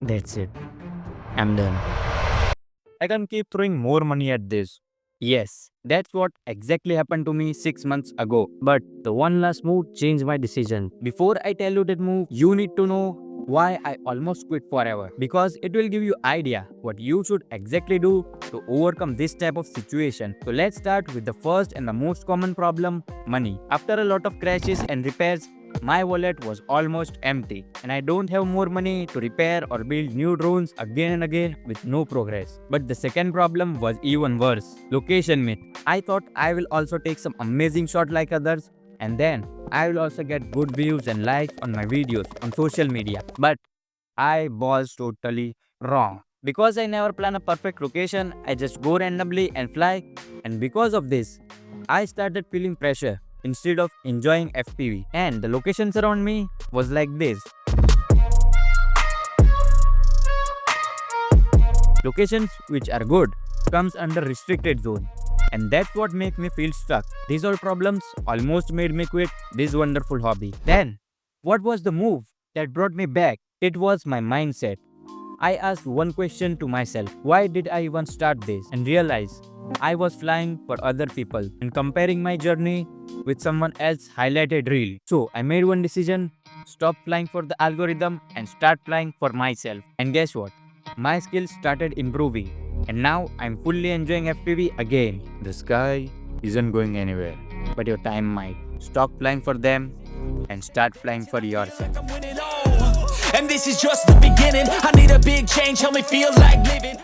That's it. I'm done. I can keep throwing more money at this. Yes, that's what exactly happened to me 6 months ago. But the one last move changed my decision. Before I tell you that move, you need to know why I almost quit forever. Because it will give you idea what you should exactly do to overcome this type of situation. So let's start with the first and the most common problem, money. After a lot of crashes and repairs, my wallet was almost empty, and I don't have more money to repair or build new drones again and again with no progress. But the second problem was even worse, location myth. I thought I will also take some amazing shot like others, and then I will also get good views and likes on my videos on social media. But I was totally wrong. Because I never plan a perfect location, I just go randomly and fly, and because of this, I started feeling pressure instead of enjoying FPV. And the locations around me was like this. Locations which are good comes under restricted zone. And that's what makes me feel stuck. These all problems almost made me quit this wonderful hobby. Then, what was the move that brought me back? It was my mindset. I asked one question to myself, why did I even start this? And realized I was flying for other people and comparing my journey with someone else's highlighted reel. So I made one decision, stop flying for the algorithm and start flying for myself. And guess what? My skills started improving, and now I'm fully enjoying FPV again. The sky isn't going anywhere. But your time might. Stop flying for them and start flying for yourself. And this is just the beginning. I need a big change, help me feel like living.